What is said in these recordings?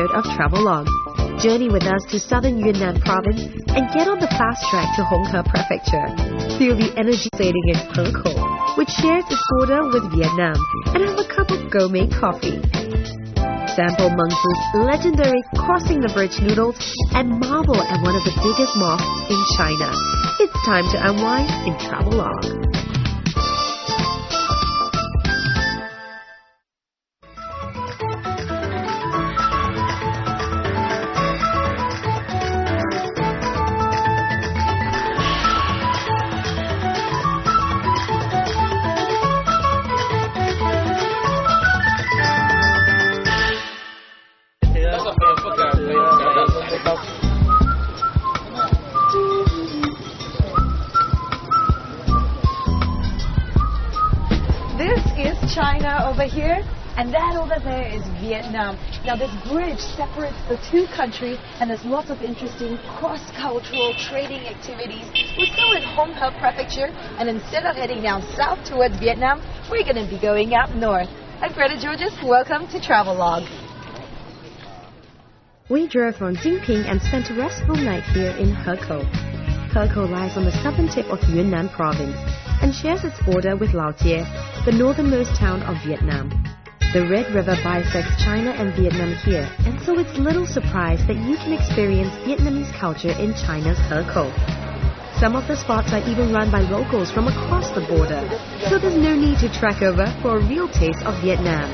episode of Travelogue. Journey with us to southern Yunnan province and get on the fast track to Hong He Prefecture. Feel the energy pulsating in He, which shares its border with Vietnam, and have a cup of gourmet coffee. Sample Meng Fu's legendary crossing the bridge noodles and marvel at one of the biggest mosques in China. It's time to unwind in Travelogue. This is China over here, and that over there is Vietnam. Now this bridge separates the two countries, and there's lots of interesting cross-cultural trading activities. We're still in Hong He Prefecture, and instead of heading down south towards Vietnam, we're going to be going up north. I'm Greta Georges. Welcome to Travelogue. We drove from Jinping and spent a restful night here in He. He lies on the southern tip of Yunnan province and shares its border with Laotie, the northernmost town of Vietnam. The Red River bisects China and Vietnam here, and so it's little surprise that you can experience Vietnamese culture in China's He. Some of the spots are even run by locals from across the border, so there's no need to trek over for a real taste of Vietnam.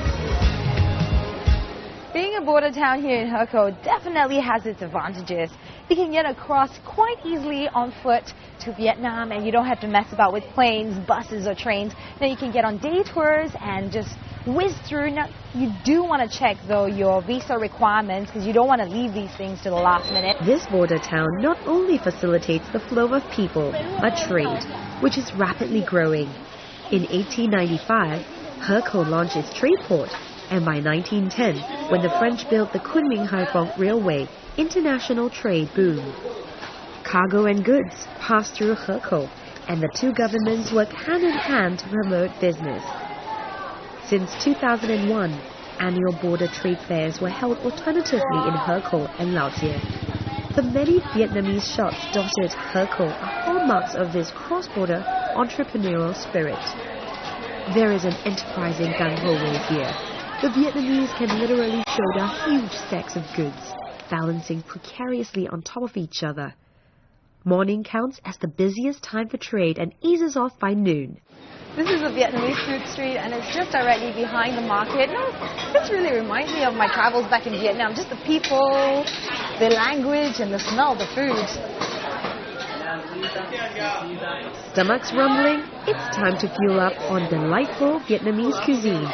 Being a border town here in He definitely has its advantages. You can get across quite easily on foot to Vietnam, and you don't have to mess about with planes, buses or trains. Now you can get on day tours and just whiz through. Now you do want to check though your visa requirements, because you don't want to leave these things to the last minute. This border town not only facilitates the flow of people, but trade, which is rapidly growing. In 1895, He launched its trade port, and by 1910, when the French built the Kunming-Haiphong Railway, international trade boomed. Cargo and goods passed through He, and the two governments work hand in hand to promote business. Since 2001, annual border trade fairs were held alternatively in He and Laotie. The many Vietnamese shops dotted He are hallmarks of this cross-border entrepreneurial spirit. There is an enterprising gung-ho way here. The Vietnamese can literally shoulder huge stacks of goods, balancing precariously on top of each other. Morning counts as the busiest time for trade and eases off by noon. This is a Vietnamese food street, and it's just directly behind the market. This really reminds me of my travels back in Vietnam. Just the people, the language, and the smell of the food. Stomachs rumbling, it's time to fuel up on delightful Vietnamese cuisine.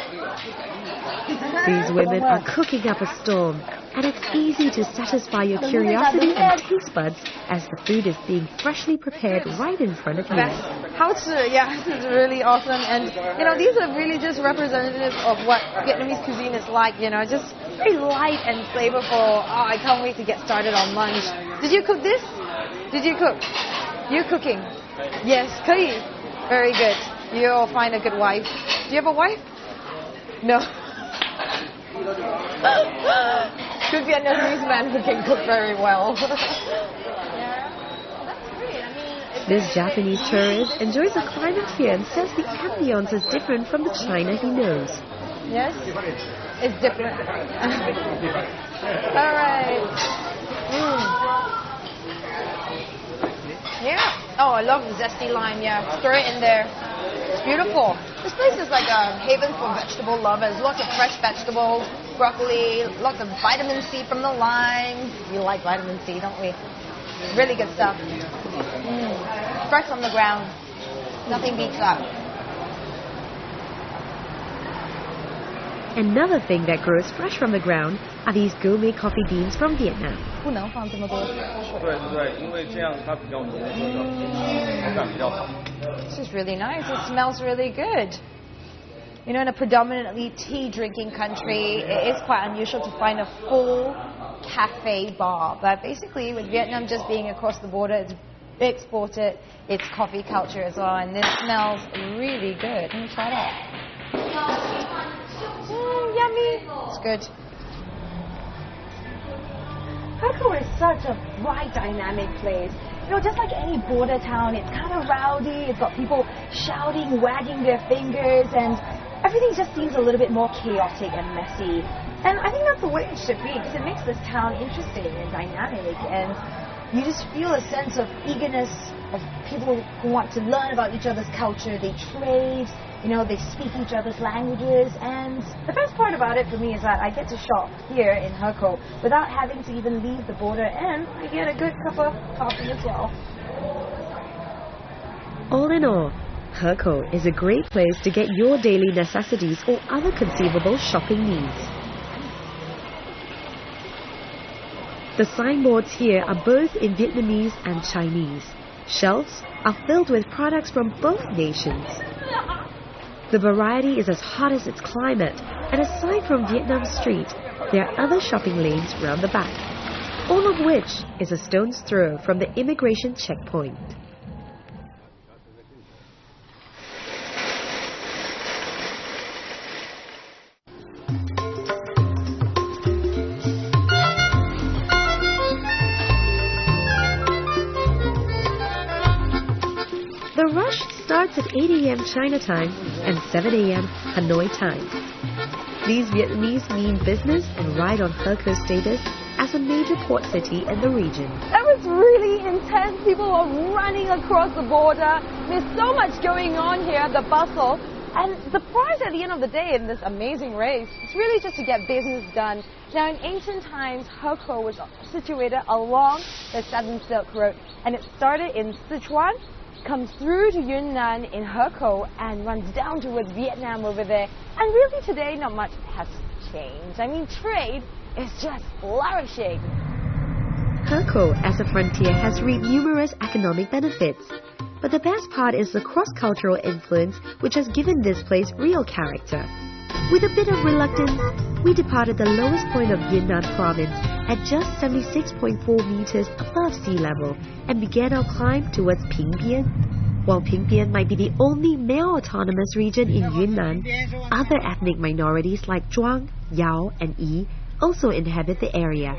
These women are cooking up a storm, and it's easy to satisfy your curiosity and taste buds as the food is being freshly prepared right in front of you. Yeah, this is really awesome, and these are really just representative of what Vietnamese cuisine is like. Just very light and flavorful. Oh, I can't wait to get started on lunch. Did you cook this? Did you cook? You cooking? Yes, 可以. Very good. You'll find a good wife. Do you have a wife? No. Good Vietnamese man who can cook very well. This Japanese tourist enjoys the climate here and says the ambience is different from the China he knows. Yes, it's different. All right. Yeah. Oh, I love the zesty lime. Yeah, throw it in there. It's beautiful. This place is like a haven for vegetable lovers. Lots of fresh vegetables, broccoli, lots of vitamin C from the limes. We like vitamin C, don't we? Really good stuff. Fresh from the ground. Nothing beats that. Another thing that grows fresh from the ground are these gourmet coffee beans from Vietnam. This is really nice. It smells really good. In a predominantly tea-drinking country, it is quite unusual to find a full cafe bar. But basically, with Vietnam just being across the border, it's exported its coffee culture as well. And this smells really good. Let me try that. Yummy. It's good. Heko is such a bright, dynamic place. You know, just like any border town, it's kind of rowdy. It's got people shouting, wagging their fingers, and everything just seems a little bit more chaotic and messy. And I think that's the way it should be, because it makes this town interesting and dynamic, and you just feel a sense of eagerness of people who want to learn about each other's culture. They trade, you know, they speak each other's languages, and the best part about it for me is that I get to shop here in Heko without having to even leave the border, and I get a good cup of coffee as well. All in all, Heko is a great place to get your daily necessities or other conceivable shopping needs. The signboards here are both in Vietnamese and Chinese. Shelves are filled with products from both nations. The variety is as hot as its climate, and aside from Vietnam Street, there are other shopping lanes round the back, all of which is a stone's throw from the immigration checkpoint. The rush starts at 8 a.m. China time and 7 a.m. Hanoi time. These Vietnamese mean business and ride on Heko's status as a major port city in the region. That was really intense. People are running across the border. There's so much going on here, the bustle. And the prize at the end of the day in this amazing race is really just to get business done. Now, in ancient times, Heko was situated along the Southern Silk Road, and it started in Sichuan, comes through to Yunnan in Heko, and runs down towards Vietnam over there. And really today, not much has changed. I mean, trade is just flourishing. Heko as a frontier has reaped numerous economic benefits. But the best part is the cross-cultural influence which has given this place real character. With a bit of reluctance, we departed the lowest point of Yunnan province at just 76.4 meters above sea level and began our climb towards Pingbian. While Pingbian might be the only male autonomous region in Yunnan, other ethnic minorities like Zhuang, Yao and Yi also inhabit the area.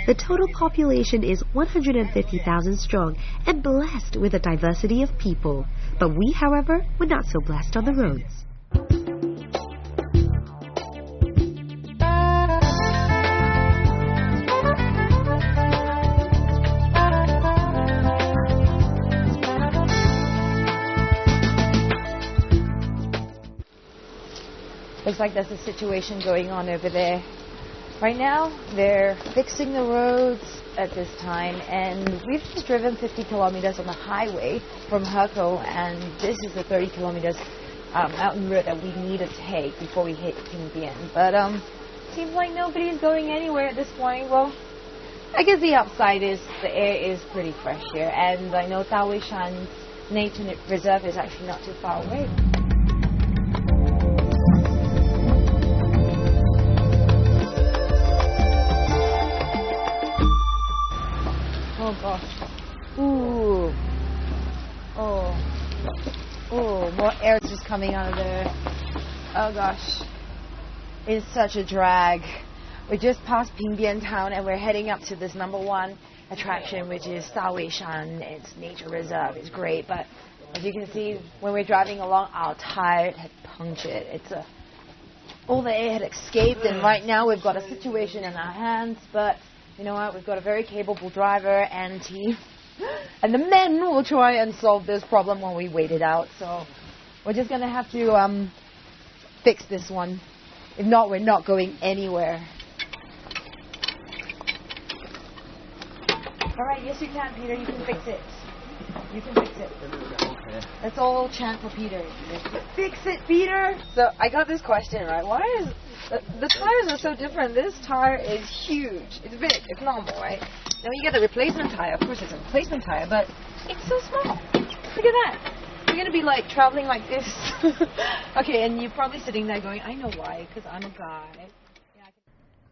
The total population is 150,000 strong and blessed with a diversity of people. But we, however, were not so blessed on the roads. Looks like there's a situation going on over there. Right now, they're fixing the roads at this time, and we've just driven 50 kilometers on the highway from Heko, and this is the 30 kilometers mountain road that we need to take before we hit Pingbian. But seems like nobody's going anywhere at this point. Well, I guess the upside is the air is pretty fresh here, and I know Taoishan's nature reserve is actually not too far away. Oh gosh. Ooh. Oh, more air is just coming out of there. Oh gosh. It's such a drag. We just passed Pingbian town and we're heading up to this #1 attraction, which is Taoishan. It's nature reserve. It's great, but as you can see, when we're driving along, our tire had punctured. All the air had escaped, and right now we've got a situation in our hands, but you know what? We've got a very capable driver and team. And the men will try and solve this problem while we wait it out. So we're just going to have to fix this one. If not, we're not going anywhere. All right, yes you can, Peter. You can fix it. You can fix it. Okay. Let's all chant for Peter. Fix it, Peter! So I got this question, right? Why is... The tires are so different. This tire is huge. It's big. It's normal, right? Then when you get the replacement tire, of course it's a replacement tire, but it's so small. Look at that. You're going to be like traveling like this. Okay, and you're probably sitting there going, I know why, because I'm a guy.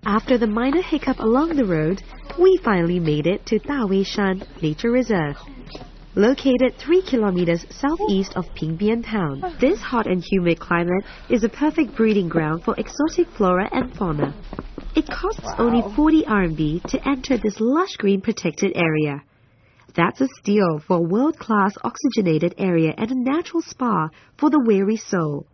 After the minor hiccup along the road, we finally made it to Taoishan Nature Reserve. Located 3 kilometers southeast of Pingbian town, this hot and humid climate is a perfect breeding ground for exotic flora and fauna. It costs only 40 RMB to enter this lush green protected area. That's a steal for a world-class oxygenated area and a natural spa for the weary soul.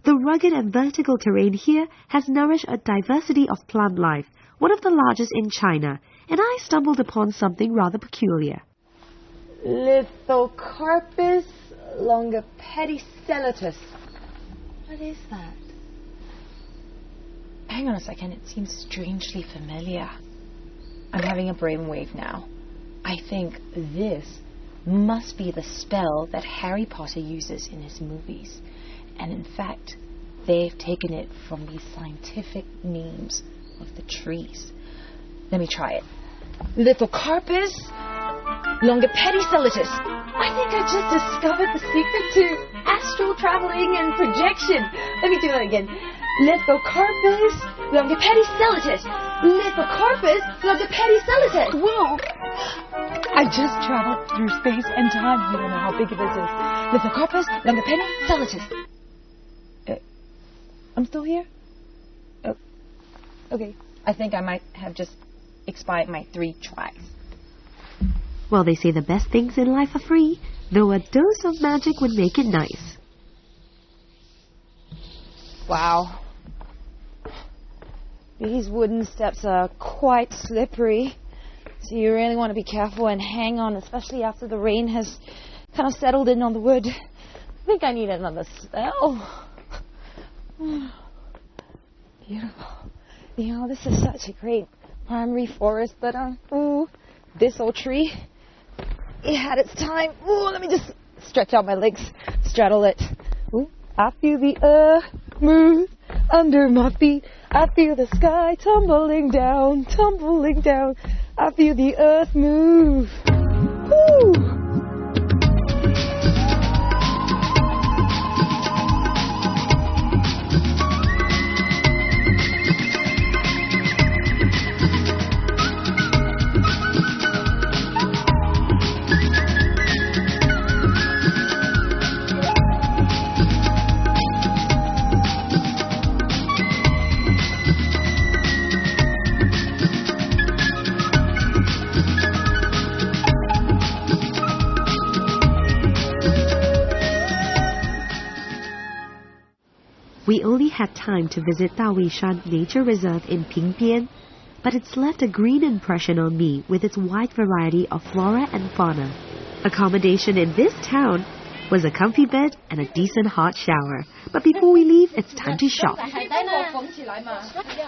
The rugged and vertical terrain here has nourished a diversity of plant life, one of the largest in China, and I stumbled upon something rather peculiar. Lithocarpus longipedicelatus. What is that? Hang on a second, it seems strangely familiar. I'm having a brainwave now. I think this must be the spell that Harry Potter uses in his movies. And in fact, they've taken it from the scientific names of the trees. Let me try it. Lithocarpus longipedicelatus. I think I just discovered the secret to astral traveling and projection. Let me do that again. Lithocarpus longipedicelatus. Lithocarpus longipedicelatus. Whoa! I just traveled through space and time. You don't know how big this is. Lithocarpus longipedicelatus. I'm still here? Oh, okay. I think I might have just expired my 3 tries. Well, they say the best things in life are free, though a dose of magic would make it nice. Wow. These wooden steps are quite slippery, so you really want to be careful and hang on, especially after the rain has kind of settled in on the wood. I think I need another spell. Beautiful. You know, this is such a great primary forest, but this old tree, it had its time. Ooh, let me just stretch out my legs, straddle it. Ooh, I feel the earth move under my feet. I feel the sky tumbling down, tumbling down. I feel the earth move. Woo! We only had time to visit Daoishan Nature Reserve in Pingbian, but it's left a green impression on me with its wide variety of flora and fauna. Accommodation in this town was a comfy bed and a decent hot shower. But before we leave, it's time to shop.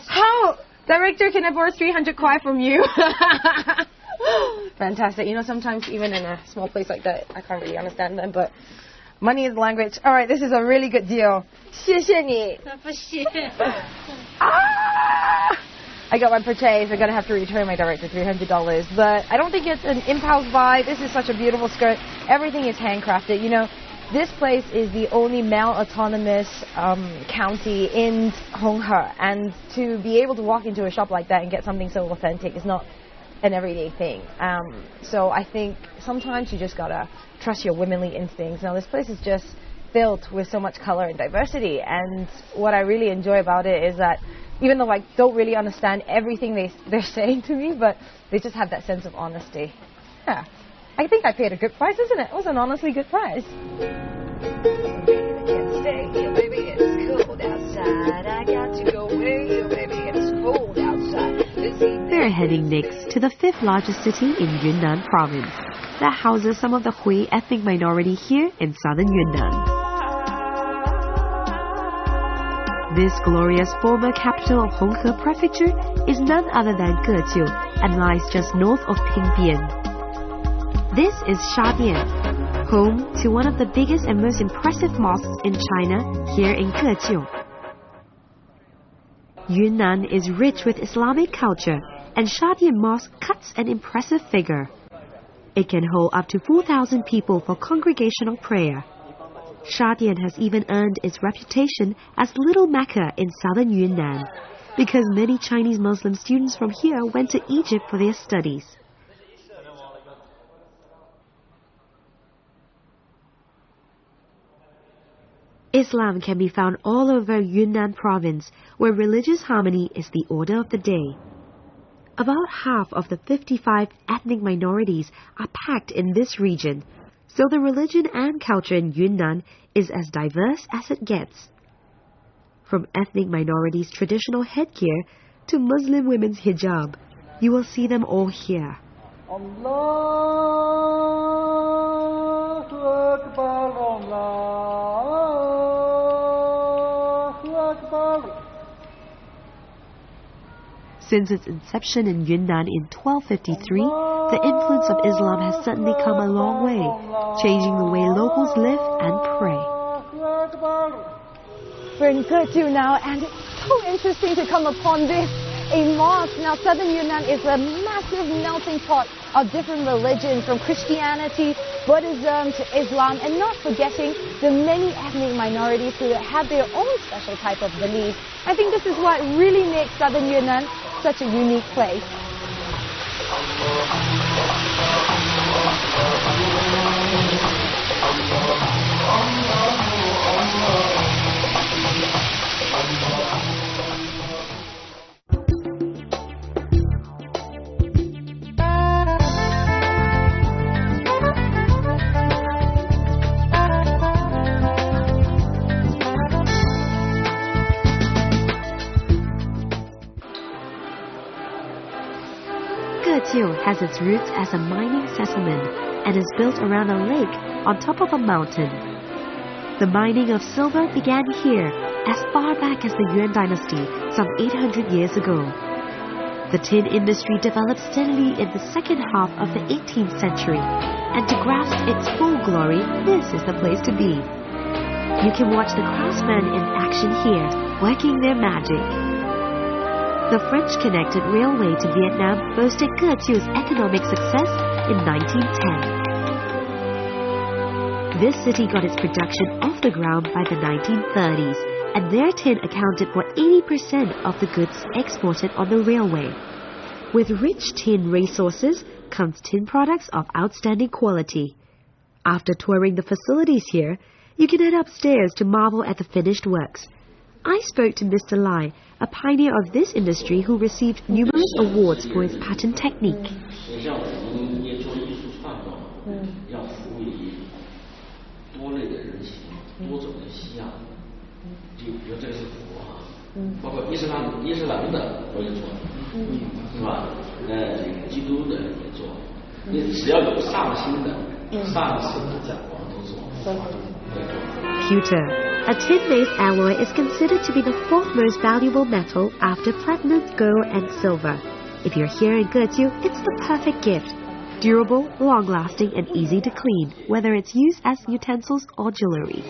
How? Director, can I borrow 300 kwai from you? Fantastic. You know, sometimes even in a small place like that, I can't really understand them, but money is the language. All right, this is a really good deal. 谢谢你. I got my purchase. I'm going to have to return my director $300. But I don't think it's an impulse buy. This is such a beautiful skirt. Everything is handcrafted. You know, this place is the only male autonomous county in Honghe. And to be able to walk into a shop like that and get something so authentic is not an everyday thing. So I think sometimes you just got to trust your womanly instincts. Now, this place is just filled with so much color and diversity. And what I really enjoy about it is that even though I don't really understand everything they're saying to me, but they just have that sense of honesty. Yeah. I think I paid a good price, isn't it? It was an honestly good price. We're heading next to the 5th largest city in Yunnan province that houses some of the Hui ethnic minority here in southern Yunnan. This glorious former capital of Honghe Prefecture is none other than Gejiu and lies just north of Pingbian. This is Shadian, home to one of the biggest and most impressive mosques in China here in Gejiu. Yunnan is rich with Islamic culture, and Shadian Mosque cuts an impressive figure. It can hold up to 4,000 people for congregational prayer. Shadian has even earned its reputation as Little Mecca in southern Yunnan, because many Chinese Muslim students from here went to Egypt for their studies. Islam can be found all over Yunnan province, where religious harmony is the order of the day. About half of the 55 ethnic minorities are packed in this region, so the religion and culture in Yunnan is as diverse as it gets. From ethnic minorities' traditional headgear to Muslim women's hijab, you will see them all here. Allahu Akbar, Allahu Akbar. Since its inception in Yunnan in 1253, the influence of Islam has certainly come a long way, changing the way locals live and pray. We're in Ketu now, and it's so interesting to come upon this, a mosque. Now, southern Yunnan is a massive melting pot of different religions, from Christianity, Buddhism to Islam, and not forgetting the many ethnic minorities who have their own special type of belief. I think this is what really makes southern Yunnan such a unique place. Ketu has its roots as a mining settlement and is built around a lake on top of a mountain. The mining of silver began here as far back as the Yuan dynasty some 800 years ago. The tin industry developed steadily in the second half of the 18th century, and to grasp its full glory, this is the place to be. You can watch the craftsmen in action here, working their magic. The French-connected railway to Vietnam boasted Ketu's economic success in 1910. This city got its production off the ground by the 1930s, and their tin accounted for 80% of the goods exported on the railway. With rich tin resources comes tin products of outstanding quality. After touring the facilities here, you can head upstairs to marvel at the finished works. I spoke to Mr. Lai, a pioneer of this industry who received numerous awards for his patent technique. Pewter, a tin-based alloy, is considered to be the fourth most valuable metal after platinum, gold and silver. If you're here in Ketu, it's the perfect gift. Durable, long-lasting and easy to clean, whether it's used as utensils or jewelry.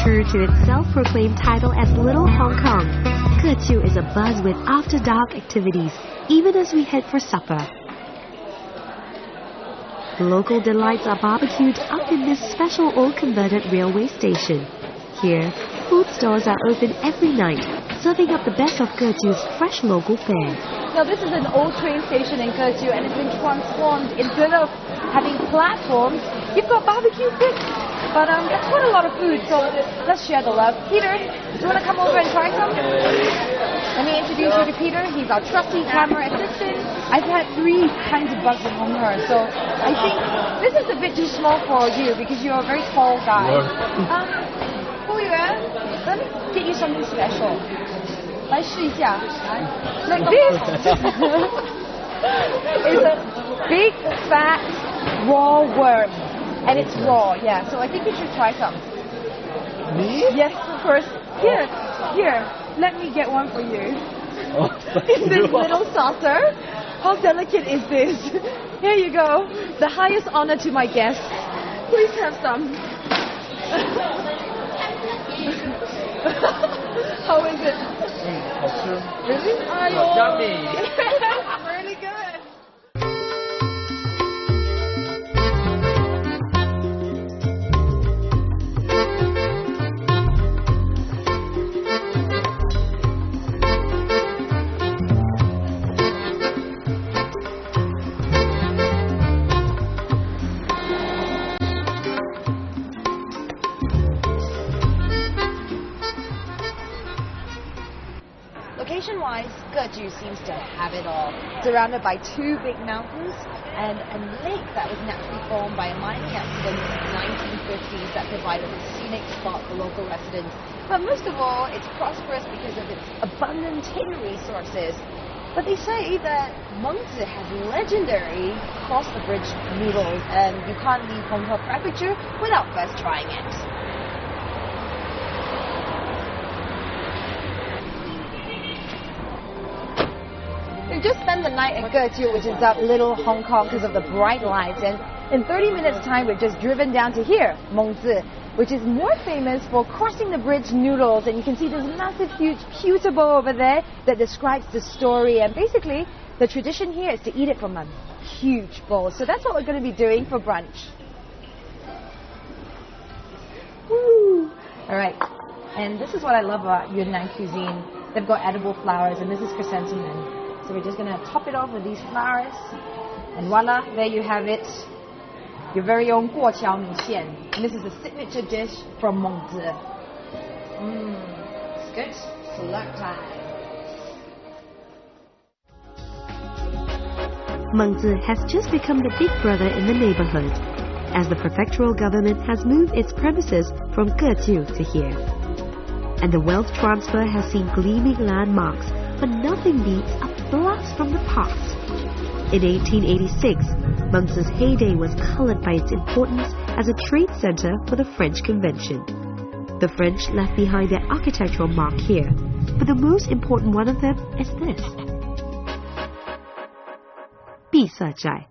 True to its self-proclaimed title as Little Hong Kong, Ketu is abuzz with after-dark activities, even as we head for supper. Local delights are barbecued up in this special old converted railway station. Here, food stores are open every night, serving up the best of Ketu's fresh local fare. Now, this is an old train station in Ketu, and it's been transformed. Instead of having platforms, you've got barbecue pits. But that's quite a lot of food, so let's share the love. Peter, do you want to come over and try some? Let me introduce you to Peter. He's our trusty camera assistant. I've had 3 kinds of bugs from her, so I think this is a bit too small for you because you're a very tall guy. Let me get you something special. 来试一下. Like this. It's a big, fat, raw worm. And it's raw, yeah. So I think you should try some. Me? Yes, of course. Here. Let me get one for you. Oh, In this little saucer. How delicate is this? Here you go. The highest honor to my guests. Please have some. How is it? Really? Yummy. Really good. Location-wise, Geju seems to have it all. Surrounded by two big mountains and a lake that was naturally formed by a mining accident in the 1950s that provided a scenic spot for local residents. But most of all, it's prosperous because of its abundant tin resources. But they say that Mengzi has legendary cross-the-bridge noodles, and you can't leave Honghe Prefecture without first trying it. We just spent the night at Geju, which is that little Hong Kong because of the bright lights, and in 30 minutes time we've just driven down to here, Mengzi, which is more famous for crossing the bridge noodles, and you can see this massive huge pewter bowl over there that describes the story, and basically the tradition here is to eat it from a huge bowl. So that's what we're going to be doing for brunch. Woo! Alright, and this is what I love about Yunnan cuisine. They've got edible flowers, and this is chrysanthemum. So we're just going to top it off with these flowers. And voila, there you have it. Your very own guoqiao mi xian. And this is a signature dish from Mengzi. It's good. Select time. Mengzi has just become the big brother in the neighborhood, as the prefectural government has moved its premises from Geju to here. And the wealth transfer has seen gleaming landmarks, but nothing beats a blast from the past. In 1886, Mengzi's heyday was colored by its importance as a trade center for the French Convention. The French left behind their architectural mark here, but the most important one of them is this. Bizhezhai.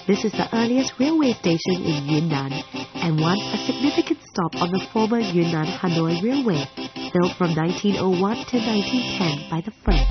This is the earliest railway station in Yunnan, and once a significant stop on the former Yunnan-Hanoi Railway, built from 1901 to 1910 by the French.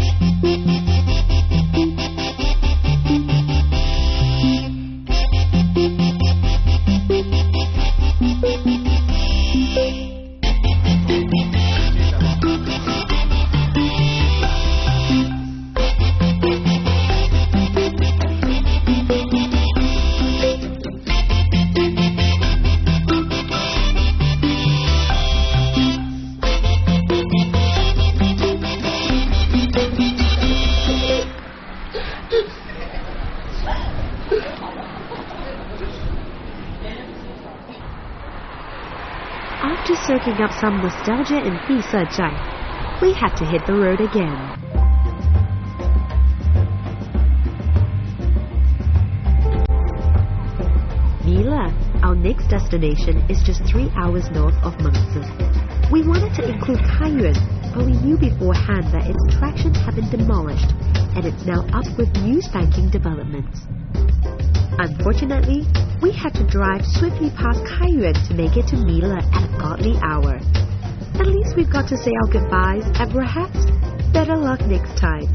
After soaking up some nostalgia in Bizhezhai, we had to hit the road again. Mila, our next destination, is just 3 hours north of Mengzi. We wanted to include Kaiyuan, but we knew beforehand that its attractions had been demolished, and it's now up with new spanking developments. Unfortunately, we had to drive swiftly past Kaiyuan to make it to Mila at a godly hour. At least we've got to say our goodbyes, and perhaps better luck next time.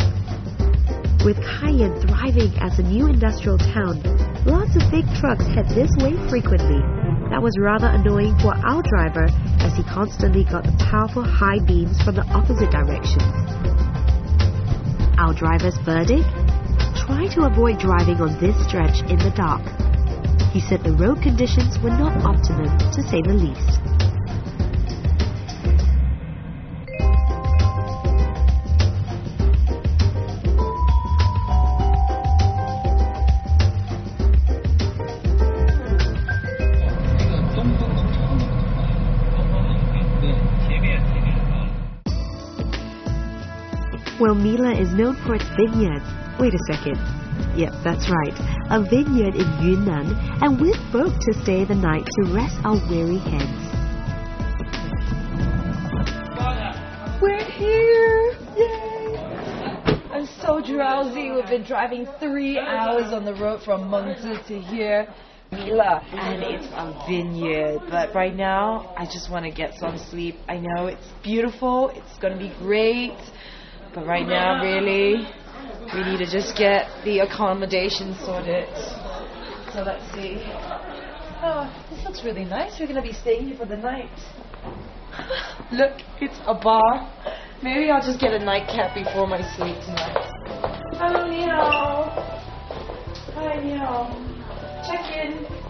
With Kaiyuan thriving as a new industrial town, lots of big trucks head this way frequently. That was rather annoying for our driver, as he constantly got the powerful high beams from the opposite directions. Our driver's verdict? Try to avoid driving on this stretch in the dark. He said the road conditions were not optimum, to say the least. Well, Mila is known for its vineyards. Wait a second. Yep, that's right. A vineyard in Yunnan, and we've booked to stay the night to rest our weary heads. We're here! Yay! I'm so drowsy. We've been driving 3 hours on the road from Mengzi to here. And it's a vineyard, but right now I just want to get some sleep. I know it's beautiful, it's going to be great, but right now really we need to just get the accommodation sorted. So let's see. Oh, this looks really nice. We're going to be staying here for the night. Look, it's a bar. Maybe I'll just get a nightcap before my sleep tonight. Hello, Ni hao. Hi, Ni hao. Check in.